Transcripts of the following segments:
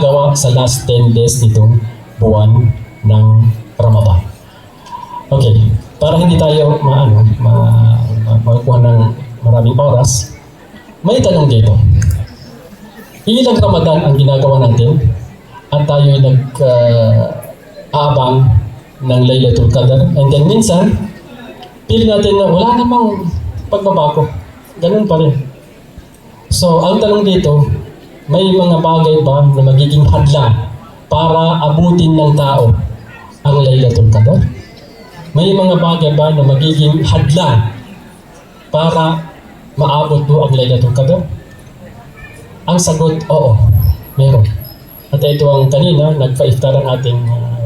gawa sa last 10 days nitong buwan ng Ramadan. Okay, para hindi tayo makakuha ng maraming oras, may tanong dito. Ilang Ramadan ang ginagawa natin at tayo ay nag-aabang ng Laylatul Qadr, and then minsan, feel natin na wala namang pagbabago. Ganun pa rin. So, ang tanong dito, may mga bagay ba na magiging hadlang para abutin ng tao ang Laylatul Qadr? May mga bagay ba na magiging hadlang para maabot mo ang Laylatul Qadr? Ang sagot, oo, meron. At ito ang kanina, nagpa-iftar ang ating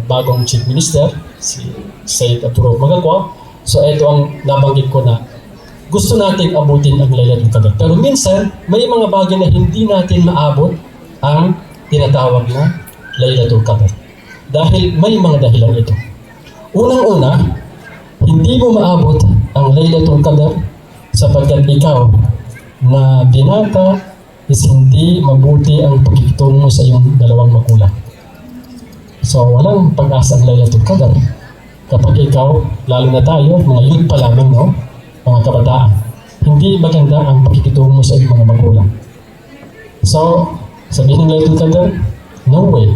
bagong Chief Minister, si Said Arturo Magakwa. So ito ang nabanggit ko na gusto natin abutin ang Laylatul Qadr. Pero minsan, may mga bagay na hindi natin maabot ang tinatawag na Laylatul Qadr. Dahil may mga dahilan ito. Unang-una, hindi mo maabot ang Laylatul Qadr sapagkat ikaw na binata is hindi mabuti ang pagkikitungo mo sa iyong dalawang magulang. So, walang pag-asa ang Laylatul Qadr kapag ikaw, lalo na tayo, mga youth pa lamang, no? Mga kabataan, hindi maganda ang pagkikitungo mo sa iyong mga magulang. So, sabihin ng Laylatul Qadr, no way.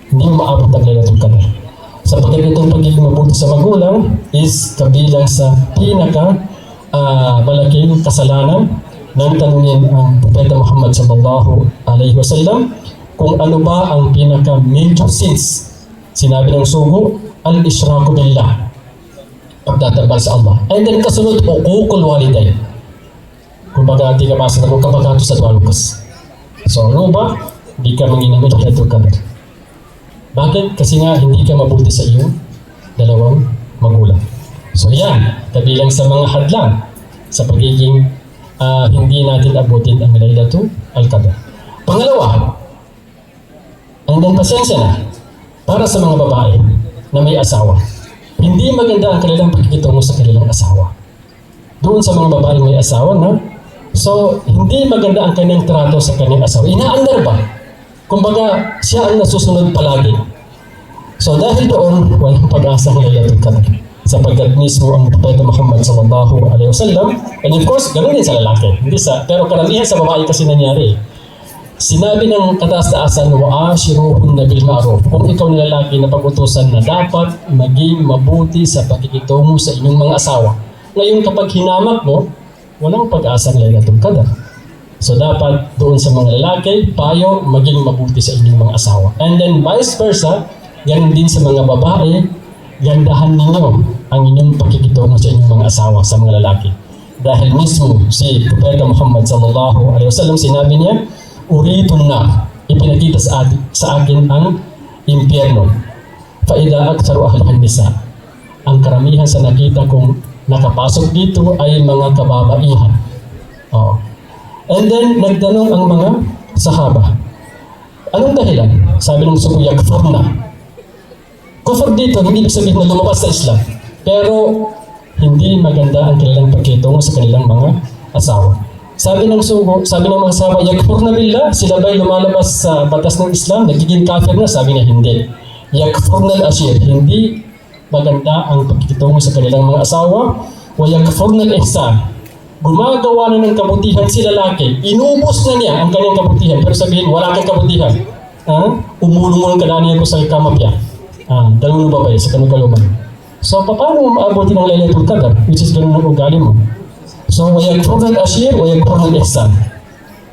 Hindi mo maabot ang Laylatul Qadr. Sapagkat itong pagiging mabuti sa magulang is kabilang sa malaking kasalanan nang tanungin ang Propeta Muhammad sallallahu alaihi wasallam kung ano ba ang pinaka-major sins. Sinabi ng sugo, al-ishraku billah, pagtatambal sa Allah. And then kasunod, uqukul walidayn. Kumbaga, di ka masa na kung kapagato sa dualukas. So, ano ba? Di ka manginamit ang Laylatul Qadr. Bakit? Kasi nga, hindi ka mabuti sa iyong dalawang magulang. So, yan. Kabilang sa mga hadlang sa pagiging hindi natin abutin ang Laylatul Qadr. Pangalawa, and then pasensya na, para sa mga babae na may asawa. Hindi maganda ang kanilang pagkikitungo sa kanilang asawa. Doon sa mga babae may asawa na, so hindi maganda ang kanilang trato sa kanilang asawa. Inaandar ba? Kumbaga, siya ang nasusunod palagi. So dahil doon, walang pag-asa ng Laylatul Qadr. Sapagkat mismo ang Propeta Muhammad sallallahu alaihi wasallam, and of course, ganoon din sa lalaki. Pero karamihan sa babae kasi nangyari. Sinabi ng kataas-taasan, wa'ashiruhunna bil ma'ruf. Kung ikaw na lalaki na pag-utusan na dapat maging mabuti sa pakikitungo sa inyong mga asawa. Ngayon kapag hinamak mo, walang pag-asa ng Laylatul Qadr. So dapat doon sa mga lalaki, payo maging mabuti sa inyong mga asawa. And then vice versa, ganun din sa mga babae, gandahan ninyo ang inyong pakikitungo sa inyong mga asawa, sa mga lalaki. Dahil mismo si Propeta Muhammad sallallahu alaihi wasallam sinabi niya, uritun na, ipinakita sa akin ang impyerno. Faida aktsaru ahlihan nisa. Ang karamihan sa nakita kong nakapasok dito ay mga kababaihan. Oh. And then, nagtanong ang mga sahaba. Anong dahilan? Sabi ng sugo, yakfurna. Kufur dito, hindi ibig sabihin na lumabas sa Islam. Pero, hindi maganda ang kanilang pagkitungo sa kanilang mga asawa. Sabi ng sugo, sabi ng mga sahaba, yakfurna billah, sila ba'y lumalabas sa batas ng Islam? Nagiging kafir na? Sabi niya, hindi. Yakfurna al-ashir, hindi maganda ang pagkitungo sa kanilang mga asawa. Wa yakfurna al-ihsan, gumagawa na ng kabutihan si lalaki, inubos na niya ang kanyang kabutihan, pero sabihin, wala kang kabutihan. Umulong ka na niya ko sa kamapya. Dalawang babae sa kanugaluman. So, paano mo maabuti ng Laylatul Qadr? Which is ganun ang ugali mo. So, وَيَكْفُرْنَ الْأَشِيرُ وَيَكْفُرْنَ الْإِحْسَانِ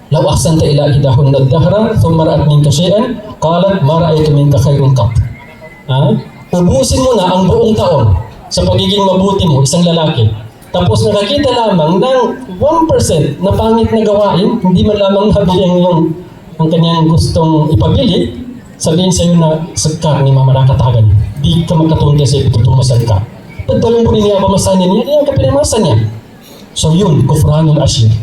لَوْ أَحْسَنْتَ إِلَىٰ إِحْدَاهُنَّ الدَّهْرَ ثُمَّ رَأَتْ مِنْكَ شَيْئًا قَالَتْ مَا رَأَيْتُ مِنْكَ خَيْرٌ قَطْ. Ubusin mo na ang buong taon sa pagiging mabuti mo, isang lalaki. Tapos nakakita lamang ng 1% na pangit na gawain, hindi man lamang nabili ang kanyang gustong ipabili, sabihin sa iyo na sa karni mamarakatagan, di ka magkatunti sa itutumasan ka. Pagdalong mo rin niya pamasanin niya, iyan ka pinamasan niya. So yun, kufranul ashir.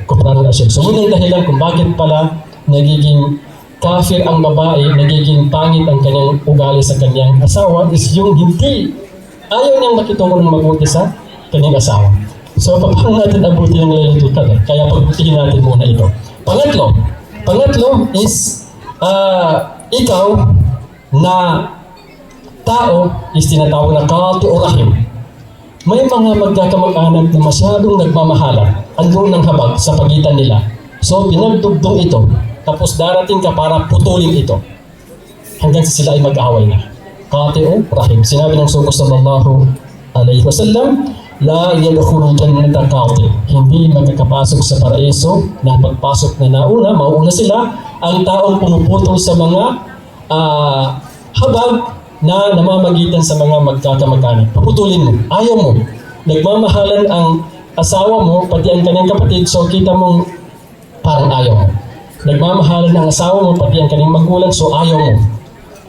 Kufranul ashir. So yun ang dahilan kung bakit pala nagiging kafir ang babae, nagiging pangit ang kanyang ugali sa kanyang asawa, is yung hindi ayaw niyang makitungo ng mabuti sa kanyang asawa. So, paano natin abutin ang Laylatul Qadr? Kaya pagbutihin natin muna ito. Pangatlo is ikaw na tao is tinatawag na qati o rahim. May mga magkakamag-anak na masyadong nagmamahalan, andun ng habag sa pagitan nila. So pinagdugtong ito, tapos darating ka para putulin ito hanggang sa sila ay mag-away na. Qati o rahim. Sinabi ng Sugo sallallahu alaihi wasallam, la yadkhulul jannata qati. Hindi magkakapasok sa paraiso ng pagpasok na nauna, mauuna sila ang taong pumuputol sa mga habag na namamagitan sa mga magkakamag-anak. Puputulin mo, ayaw mo. Nagmamahalan ang asawa mo, pati ang kanyang kapatid, so kita mong parang ayaw mo. Nagmamahalan ang asawa mo, pati ang kanyang magulang, so ayaw mo.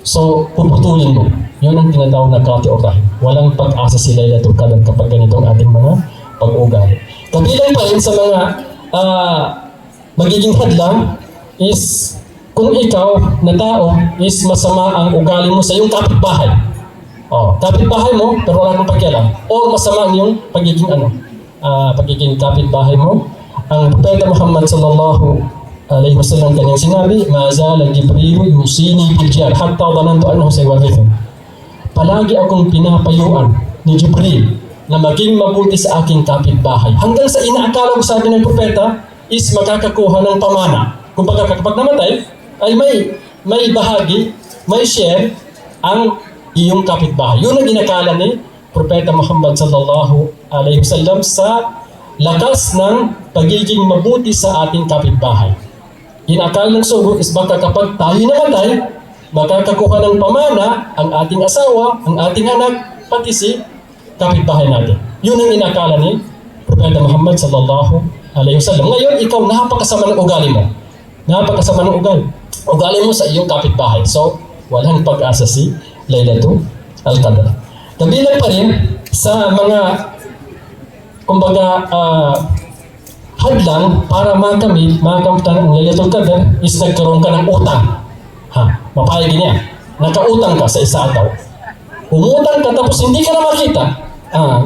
So, puputulin mo. Yun ang tinatawag na qati o rahim. Walang pag-asa si Laylatul Qadr kapag ganitong ating mga pag-uugali. Kabilang pa rin sa mga magiging hadlang is kung ikaw na tao is masama ang ugali mo sa iyong kapitbahay. Kapitbahay mo pero wala kang pakialam. O masama ang iyong pagiging kapitbahay mo. Ang Propeta Muhammad sallallahu alaihi wasallam kanyang sinabi, "Ma zala Jibril yusini bil jar hatta dhanantu annahu sayuwarrithu." Palagi akong pinapayuan ni Jibril na maging mabuti sa aking kapitbahay. Hanggang sa inaakala ko, sabi ng propeta, is makakakuha ng pamana. Kung kapag namatay, ay may bahagi, may share ang iyong kapitbahay. Yun ang inakala ni Propeta Muhammad sallallahu alaihi wasallam sa lakas ng pagiging mabuti sa ating kapitbahay. Inakala ng Sugo is baka kapag tayo namatay, makakakuha ng pamana ang ating asawa, ang ating anak, pati si kapitbahay natin. Yun ang inakala ni Propeta Muhammad sallallahu alaihi wasallam. Ngayon, ikaw napakasama ng ugali mo. Napakasama ng ugali mo sa iyong kapitbahay. So, walang pag-asa si Laylatul Qadr. Kabilang pa rin sa mga kumbaga hadlang para makamtan ang Laylatul Qadr is nagkaroon ka ng utang. Mapayag niya. Nakautang ka sa isa ataw. Umutang ka tapos hindi ka na makita.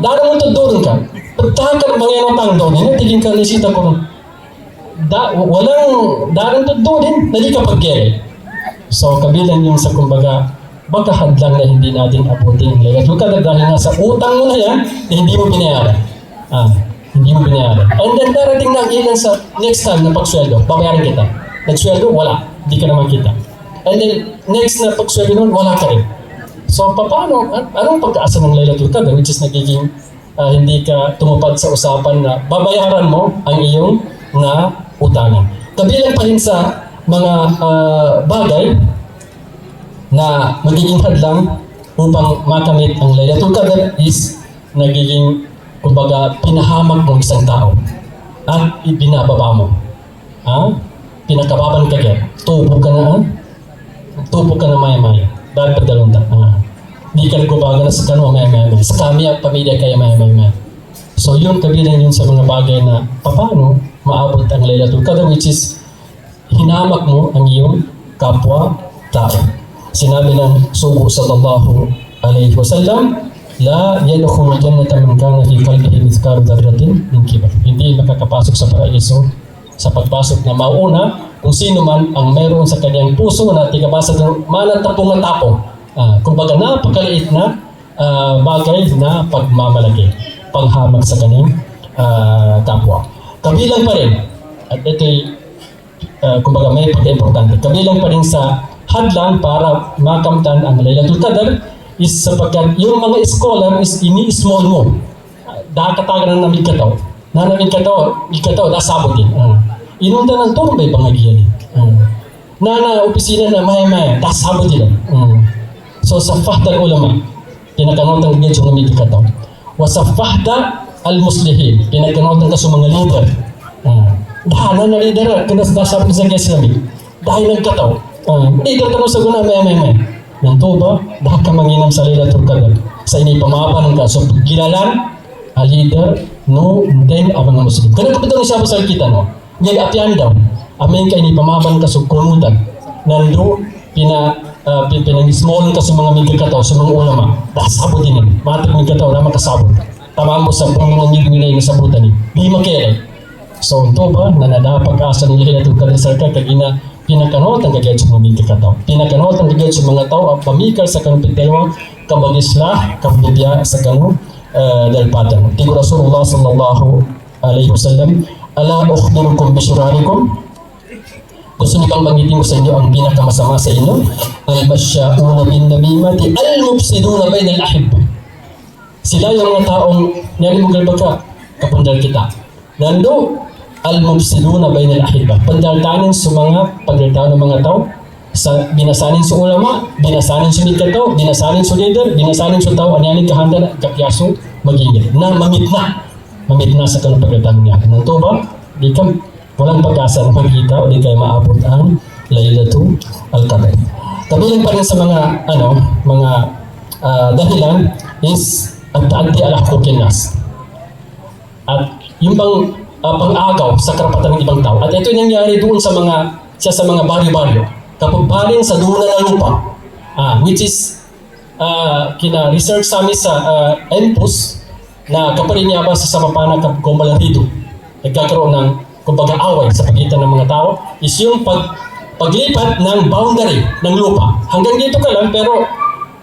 Dara mo doon ka. Pagtahan ka ng mga utang doon, tingin ka nisita ko. Walang darang doon, hindi ka pag-gere. So, kabilang yung sa kumbaga, baka hadlang na hindi natin abutin ang Laylatul Qadr dahil nga sa utang mo na yan, hindi mo binayaran. Hindi mo binayaran. And then darating na ang ilan sa next time na pagsweldo, babayaran kita. Nagsweldo, wala. Hindi ka na makita. And then next na pagsweldo nun, wala ka rin. So, paano? Anong pagkaasa ng Laylatul Qadr which is nagiging hindi ka tumupad sa usapan na babayaran mo ang iyong na utangan. Kabilang pa rin sa mga bagay na magiging hadlang upang makamit ang Laylatul Qadr is nagiging kumbaga pinahamak mo isang tao at ibinababa mo. Pinakababan ka yan. Tubo ka na maya-maya. Dahil padalunta. Di ka nagbabaga na sa kanwa maya-maya. Sa kami ang pamilya kaya maya-maya. So yun, kabilang yun sa mga bagay na paano maabot ang Laylatul Qadr which is hinamak mo ang iyong kapwa-tao. Sinabi ng Sugo sallallahu alaihi wasallam, la yadkhulul jannata man kana fi qalbihi mithqalu dharratin min kibar. Hindi makakapasok sa paraiso sa pagpasok na mauna kung sino man ang meron sa kanyang puso na tigabasa ng manatapong tapo. Kumbaga napakaliit na bagay na pagmamalaki, panghamak sa kanyang kapwa. Kabilang pa rin, at ito'y kumbaga may pagka-importante, kabilang pa rin sa hadlang para makamtan ang Laylatul Qadr is sapagkat yung mga scholar is ini-small mo. Dakatagan na namin kataw. Dasabotin. Inunta ng turbay bangagiyan. Na opisina na maya-maya, dasabotin. So sa fahda ulama, pinakanotan ka sa mga kataw. Wa sa fahda al-muslihin, pinakanotan ka sa mga leader. Dahil na leader, kinasasabot sa Islami. Dahil nagkataw. Leader ka sa guna, maya-maya. Nang tuba, dahil ka manginam sa Laylatul Qadr. Sa inipamapan ka. So, gilalan, a leader, no, then, ang mga Muslim. Kaya kapitang siya sa kita, no? Ngayon, apyan daw. Amin ka inipamapan ka sa kunutan. Nando, pinag-small ka sa mga migkataw, sa mga ulama. Dahil sabot din. Matik migkataw, na makasabot. Tama mo sa pangulong nilay na sabutan. Di makilay. So, ito ba, na nadapag-asa ng Laylatul Qadr sa kagina, pinakanuot ang gagayad sa mga migay kataw. Pinakanuot ang gagayad sa mga tao ang pamikal sa kanong pintelwang kabagisla, kabibya sa kanong dalpatan. Tigo Rasulullah sallallahu alaihi wasallam, ala ukhbirukum bisyurarikum. Gusto niyo bang banggitin ko sa inyo ang pinakamasama sa inyo? Al-masya'una bin namimati al-mufsiduna bainal ahibba. Sila yung mga taong nalimugal ba ka kapundal kita. Nando al-mufsiduna bainal ahibba. Pandaldanin sa mga pagdaldanan ng mga tao, sa binasanin sa ulama, binasanin sa mga tao, binasanin sa leader, binasanin sa tao, anyanin kahanda na kakyaso magingit. Na mamit na sa kanong pagdaldanan niya. Nanto ba? Di ka walang pag-asa na magkita o di kayo maabot ang Laylatul Qadr. Kabilang pa rin sa mga dahilan is at-ta'addi ala huquqin nas. At yung pang-agaw sa karapatan ng ibang tao. At ito yung nangyari doon sa mga baryo-baryo. Kapag baling sa duna ng lupa, which is kina-research sa amin sa EMPUS na kapalin niya ba sa Samapana Combalarido, nagkakaroon ng kumbaga away sa pagitan ng mga tao is yung paglipat ng boundary ng lupa. Hanggang dito ka lang pero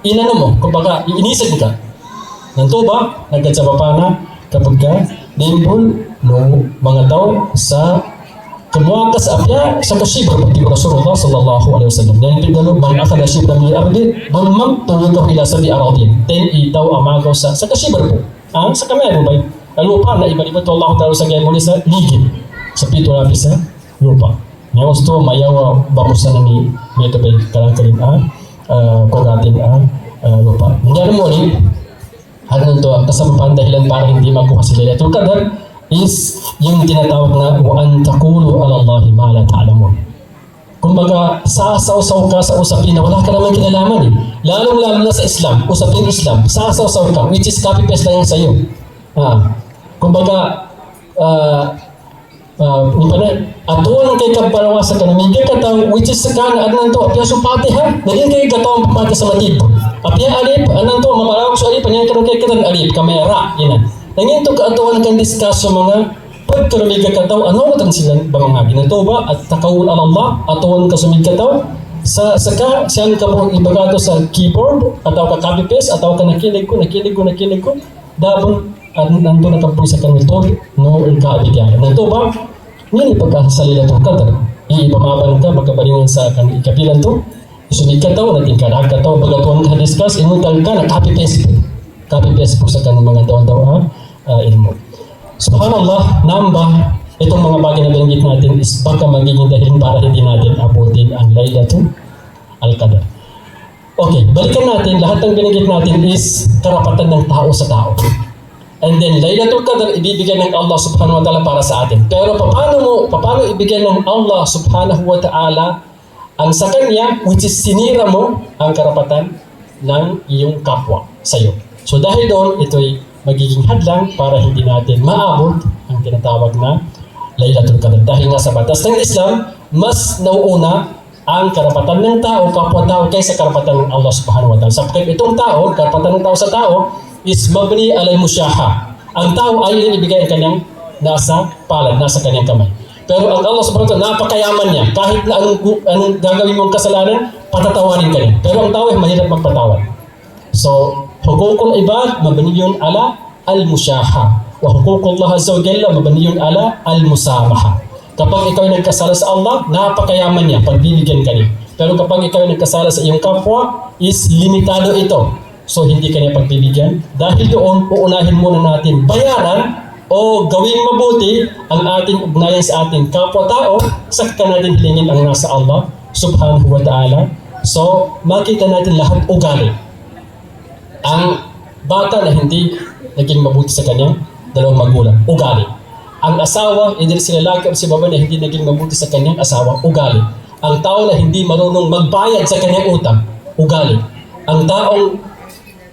inano mo, kumbaga iinisig ka. Nanto ba? Nagkatsaba pa na kapag ka dimbol no mga tao sa kumuha ka sa apya sa kasibra pati Rasulullah sallallahu alaihi wasallam. Yan pindalo bang akala sibra min ardi bang tuwid ka ila sa di aradin. Ten itaw amagaw sa kasibra po. Sa kamay mo ba? Lupa na iba-iba to Allah ta'ala sa gaya muli sa ligid. Sa pito lapis sa lupa. Ngayon gusto mayawa bamusan na ni ito ba kalangkalin kugatin lupa. Nangyari mo rin, ano ito, kasampang dahilan para hindi makuha si Laylatul Qadr is yung tinatawag na wa an taqulu ala Allahi ma la ta'lamun. Kumbaga, sasaw-saw ka sa usapin na wala ka naman kinalaman eh. Lalong-lalo na sa Islam, usapin Islam, sasaw-saw ka, which is copy-paste lang yan sa'yo. Kumbaga, atuan kay kaparawa sa kanamig kay kataw which is sakana adnan to apya supati ha naging kay kataw ang pamati sa matib apya alip anan to mamarawag sa alip panyan karon kay katan alip kamera ina nangin to kaatuan kan discuss sa mga pagkarumig kay kataw ano matang sila ba mga ginanto ba at takawul Allah atuan ka sumig kataw sa saka siyan ka po ibagato sa keyboard ataw ka copy paste ataw ka nakilig ko dabon at nanto nakapuloy sa kanito no ikabigyan. Nanto ba? Ngini pagka sa Laylatul Qadr, ipamaban ka magkabalingan sa ikapilan to. Isunod ka tao, natin ka tao, bagatuan ka discuss, inutal ka, copy-paste po sa kanong mga daw ilmo. Subhanallah, namba, itong mga bagay na binanggit natin is baka magiging dahil para hindi natin abutin ang Laylatul Qadr. Okay, balikan natin, lahat ng binanggit natin is karapatan ng tao sa tao. And then Laylatul Qadr ibibigay ng Allah Subhanahu wa Ta'ala para sa atin. Pero paano ibigay ng Allah Subhanahu wa Ta'ala ang sa kanya which is sinira mo ang karapatan ng iyong kapwa sa iyo. So dahil doon ito'y magiging hadlang para hindi natin maabot ang tinatawag na Laylatul Qadr. Dahil nga sa batas ng Islam, mas nauuna ang karapatan ng tao, kapwa-tao kaysa karapatan ng Allah Subhanahu wa Ta'ala. Sapagkat itong tao, karapatan ng tao sa tao is mabni alay musyaha. Ang tao ay ibigay ang kanyang nasa palad, nasa kanyang kamay. Pero ang Allah Subhanahu wa Ta'ala, napakayaman niya. Kahit na anong gagawin mong kasalanan, patatawarin ka niya. Pero ang tao ay mahirap magpatawad. So, hukukul ibad, mabni yun ala al-musyaha. Wa hukukullah azza wa jalla, mabni yun ala al-musamaha. Kapag ikaw ay nagkasala sa Allah, napakayaman niya, pagbibigyan ka niya. Pero kapag ikaw ay nagkasala sa iyong kapwa, is limitado ito. So hindi ka niya pagbibigyan. Dahil doon, uunahin muna natin bayaran o gawing mabuti ang ating ugnayan sa ating kapwa-tao, saka natin hilingin ang nasa Allah Subhanahu wa Ta'ala. So, makita natin lahat ugali. Ang bata na hindi naging mabuti sa kanyang dalawang magulang, ugali. Ang asawa, either si lalaki o si babae na hindi naging mabuti sa kanyang asawa, ugali. Ang tao na hindi marunong magbayad sa kanyang utang, ugali. Ang taong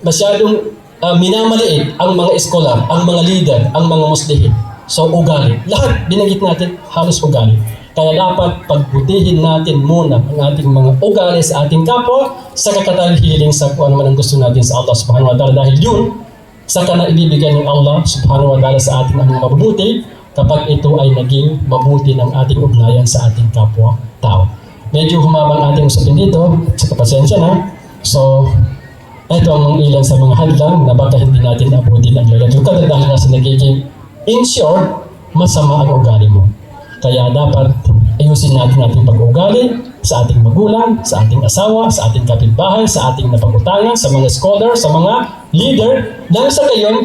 masyadong minamaliit ang mga eskolar, ang mga leader, ang mga muslihin. So, ugali. Lahat binanggit natin, halos ugali. Kaya dapat pagbutihin natin muna ang ating mga ugali sa ating kapwa sa kakatalihiling sa kung ano man ang gusto natin sa Allah Subhanahu wa Ta'ala. Dahil yun, saka na ibibigay ng Allah Subhanahu wa Ta'ala sa ating ang mga mabubuti kapag ito ay naging mabuti ng ating ugnayan sa ating kapwa-tao. medyo humabang ating usapin dito, sa kapasensya na. So, ito ang ilan sa mga hadlang na baka hindi natin abutin ang Laylatul Qadr dahil nga sa nagiging, in short, masama ang ugali mo. Kaya dapat ayusin natin ating pag-ugali sa ating magulang, sa ating asawa, sa ating kapitbahay, sa ating napangutangan, sa mga scholar, sa mga leader, dahil sa gayon,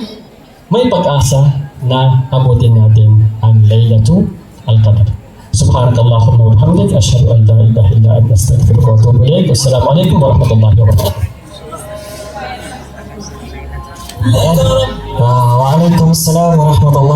may pag-asa na abutin natin ang Laylatul Qadr. Subhanakallahumma wa bihamdik, asyhadu an la ilaha illa anta, astaghfiruka wa atubu ilaik. Wassalamualaikum warahmatullahi wabarakatuh. Waalaikumsalam warahmatullahi